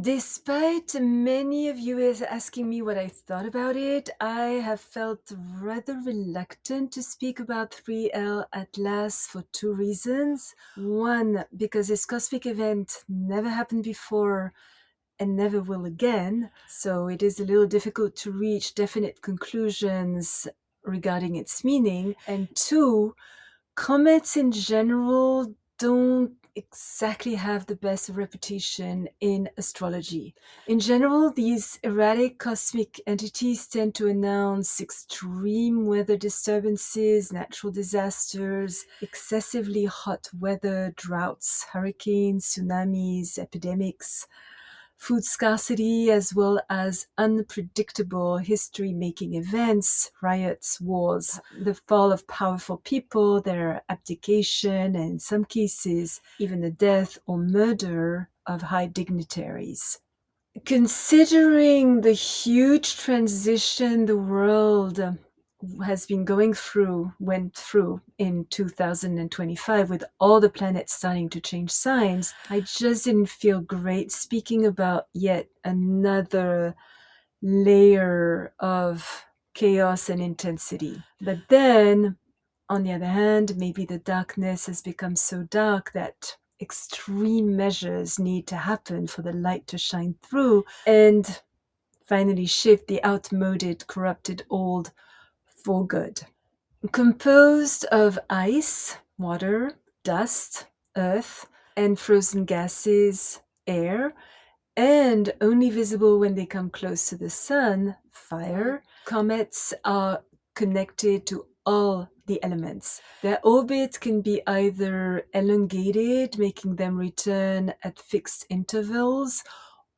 Despite many of you is asking me what I thought about it, I have felt rather reluctant to speak about 3L Atlas for two reasons. One, because this cosmic event never happened before and never will again, so it is a little difficult to reach definite conclusions regarding its meaning. And two, comets in general don't exactly have the best reputation in astrology. In general, these erratic cosmic entities tend to announce extreme weather disturbances, natural disasters, excessively hot weather, droughts, hurricanes, tsunamis, epidemics, food scarcity, as well as unpredictable history-making events, riots, wars, the fall of powerful people, their abdication, and in some cases, even the death or murder of high dignitaries. Considering the huge transition the world went through in 2025 with all the planets starting to change signs, I just didn't feel great speaking about yet another layer of chaos and intensity. But then, on the other hand, maybe the darkness has become so dark that extreme measures need to happen for the light to shine through and finally shift the outmoded, corrupted old for good. Composed of ice, water, dust, earth, and frozen gases, air, and only visible when they come close to the sun, fire, comets are connected to all the elements. Their orbit can be either elongated, making them return at fixed intervals,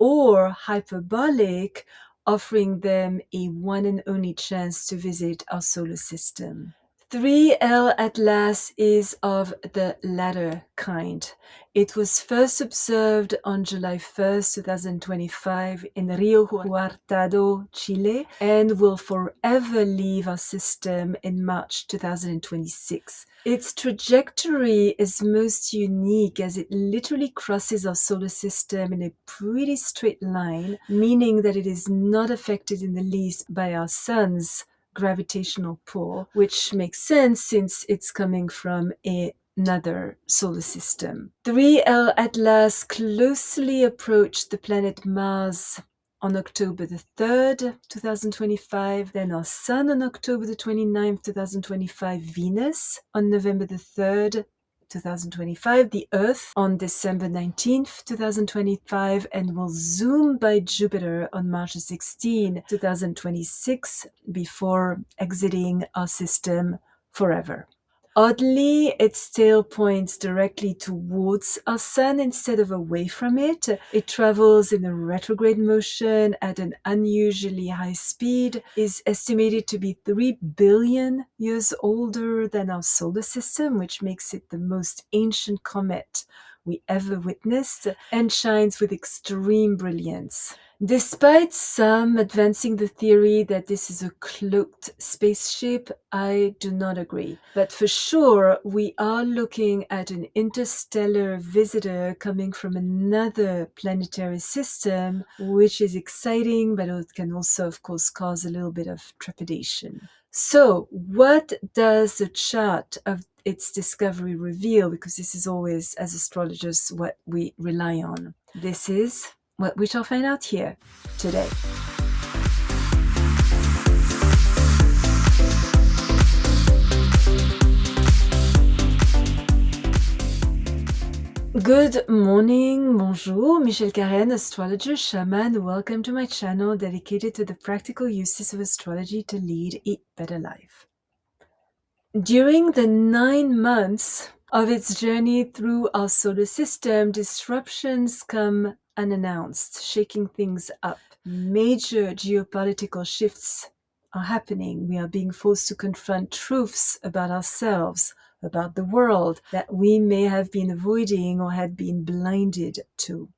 or hyperbolic, offering them a one and only chance to visit our solar system. 3L Atlas is of the latter kind. It was first observed on July 1st, 2025 in Rio Hurtado, Chile, and will forever leave our system in March 2026. Its trajectory is most unique as it literally crosses our solar system in a pretty straight line, meaning that it is not affected in the least by our sun's gravitational pull, which makes sense since it's coming from another solar system. 3L Atlas closely approached the planet Mars on October the 3rd, 2025, then our Sun on October the 29th, 2025, Venus on November the 3rd, 2025, the Earth on December 19th, 2025, and will zoom by Jupiter on March 16, 2026, before exiting our system forever. Oddly, its tail points directly towards our sun instead of away from it. It travels in a retrograde motion at an unusually high speed, is estimated to be 3 billion years older than our solar system, which makes it the most ancient comet we ever witnessed, and shines with extreme brilliance. Despite some advancing the theory that this is a cloaked spaceship, I do not agree. But for sure, we are looking at an interstellar visitor coming from another planetary system, which is exciting, but it can also, of course, cause a little bit of trepidation. So, what does the chart of its discovery reveal? Because this is always, as astrologers, what we rely on. This is what we shall find out here today. Good morning, bonjour, Michelle Karen, astrologer, shaman. Welcome to my channel dedicated to the practical uses of astrology to lead a better life. During the 9 months of its journey through our solar system, disruptions come unannounced, shaking things up. Major geopolitical shifts are happening. We are being forced to confront truths about ourselves, about the world that we may have been avoiding or had been blinded to.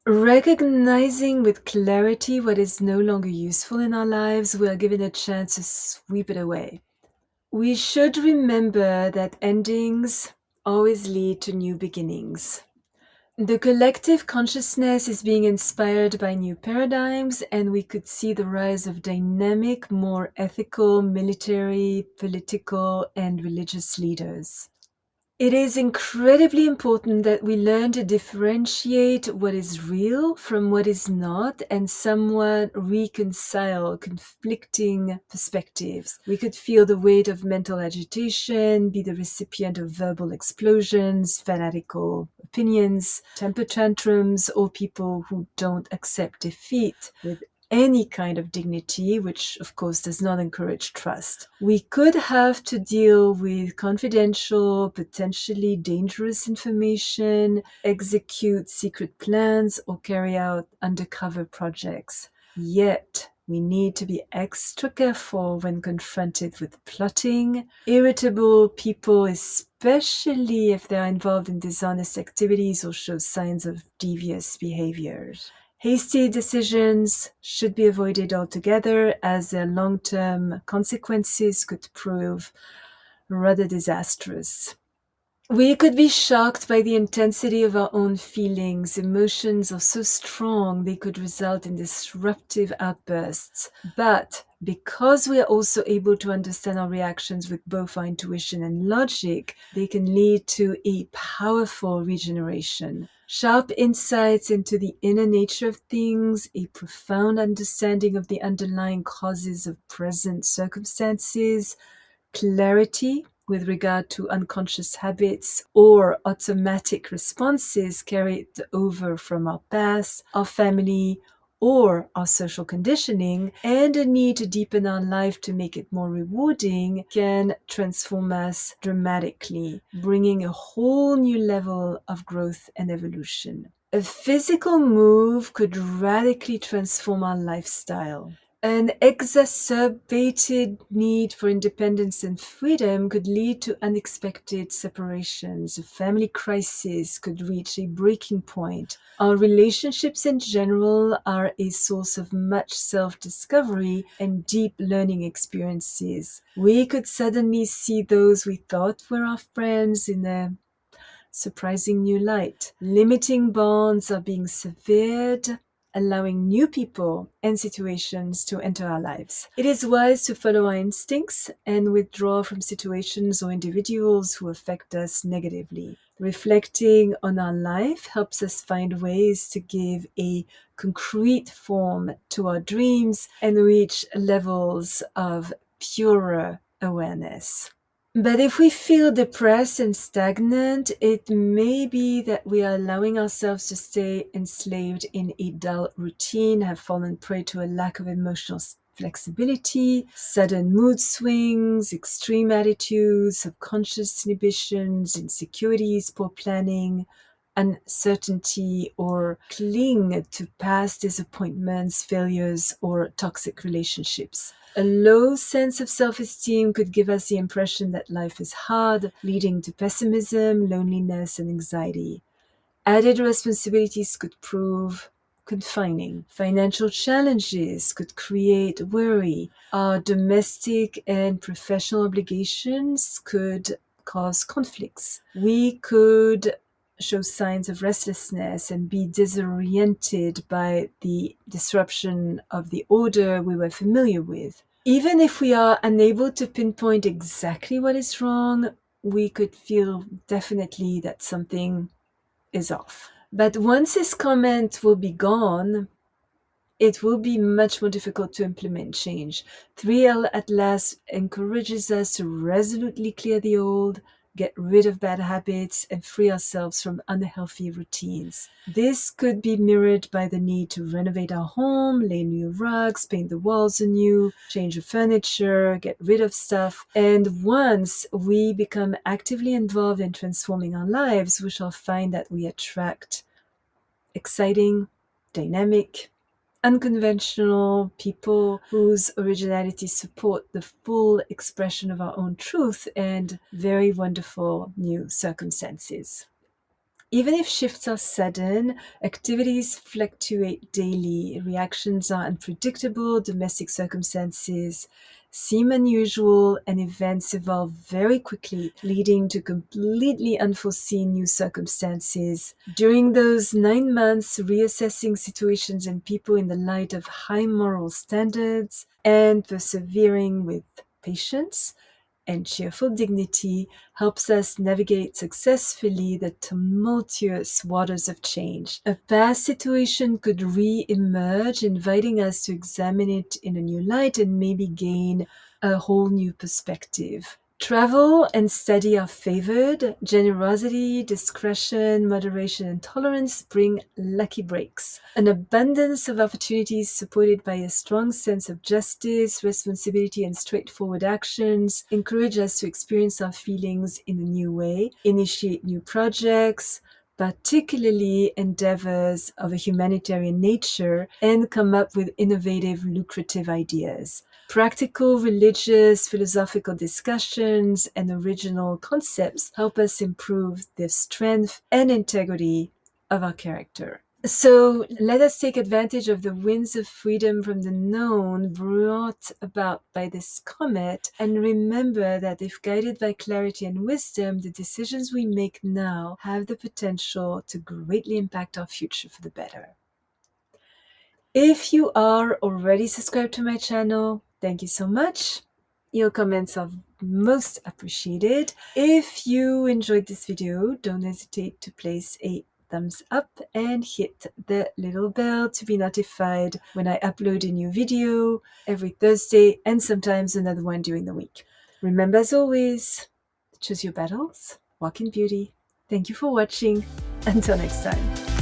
Recognizing with clarity what is no longer useful in our lives, we are given a chance to sweep it away. We should remember that endings always lead to new beginnings. The collective consciousness is being inspired by new paradigms, and we could see the rise of dynamic, more ethical, military, political, and religious leaders. It is incredibly important that we learn to differentiate what is real from what is not and somewhat reconcile conflicting perspectives. We could feel the weight of mental agitation, be the recipient of verbal explosions, fanatical opinions, temper tantrums, or people who don't accept defeat with any kind of dignity, which of course does not encourage trust. We could have to deal with confidential, potentially dangerous information, execute secret plans, or carry out undercover projects. Yet, we need to be extra careful when confronted with plotting, irritable people, especially if they're involved in dishonest activities or show signs of devious behaviors. Hasty decisions should be avoided altogether, as their long-term consequences could prove rather disastrous. We could be shocked by the intensity of our own feelings. Emotions are so strong they could result in disruptive outbursts. But because we are also able to understand our reactions with both our intuition and logic, they can lead to a powerful regeneration. Sharp insights into the inner nature of things, a profound understanding of the underlying causes of present circumstances, clarity with regard to unconscious habits or automatic responses carried over from our past, our family, or our social conditioning, and a need to deepen our life to make it more rewarding can transform us dramatically, bringing a whole new level of growth and evolution. A physical move could radically transform our lifestyle. An exacerbated need for independence and freedom could lead to unexpected separations. A family crisis could reach a breaking point. Our relationships in general are a source of much self-discovery and deep learning experiences. We could suddenly see those we thought were our friends in a surprising new light. Limiting bonds are being severed, allowing new people and situations to enter our lives. It is wise to follow our instincts and withdraw from situations or individuals who affect us negatively. Reflecting on our life helps us find ways to give a concrete form to our dreams and reach levels of purer awareness. But if we feel depressed and stagnant, it may be that we are allowing ourselves to stay enslaved in a dull routine, have fallen prey to a lack of emotional flexibility, sudden mood swings, extreme attitudes, subconscious inhibitions, insecurities, poor planning, uncertainty, or cling to past disappointments, failures, or toxic relationships. A low sense of self-esteem could give us the impression that life is hard, leading to pessimism, loneliness, and anxiety. Added responsibilities could prove confining. Financial challenges could create worry. Our domestic and professional obligations could cause conflicts. We could show signs of restlessness and be disoriented by the disruption of the order we were familiar with. Even if we are unable to pinpoint exactly what is wrong, we could feel definitely that something is off. But once this comment will be gone, it will be much more difficult to implement change. 3L Atlas encourages us to resolutely clear the old, get rid of bad habits, and free ourselves from unhealthy routines. This could be mirrored by the need to renovate our home, lay new rugs, paint the walls anew, change the furniture, get rid of stuff. And once we become actively involved in transforming our lives, we shall find that we attract exciting, dynamic, unconventional people whose originality support the full expression of our own truth and very wonderful new circumstances. Even if shifts are sudden, activities fluctuate daily, reactions are unpredictable, domestic circumstances seem unusual, and events evolve very quickly, leading to completely unforeseen new circumstances. During those 9 months, reassessing situations and people in the light of high moral standards and persevering with patience and cheerful dignity helps us navigate successfully the tumultuous waters of change. A past situation could re-emerge, inviting us to examine it in a new light and maybe gain a whole new perspective. Travel and study are favored. Generosity, discretion, moderation, and tolerance bring lucky breaks. An abundance of opportunities supported by a strong sense of justice, responsibility, and straightforward actions encourage us to experience our feelings in a new way, initiate new projects, particularly endeavors of a humanitarian nature, and come up with innovative, lucrative ideas. Practical, religious, philosophical discussions and original concepts help us improve the strength and integrity of our character. So let us take advantage of the winds of freedom from the known brought about by this comet, and remember that if guided by clarity and wisdom, the decisions we make now have the potential to greatly impact our future for the better. If you are already subscribed to my channel, thank you so much. Your comments are most appreciated. If you enjoyed this video, don't hesitate to place a thumbs up and hit the little bell to be notified when I upload a new video every Thursday and sometimes another one during the week. Remember, as always, choose your battles, walk in beauty. Thank you for watching. Until next time.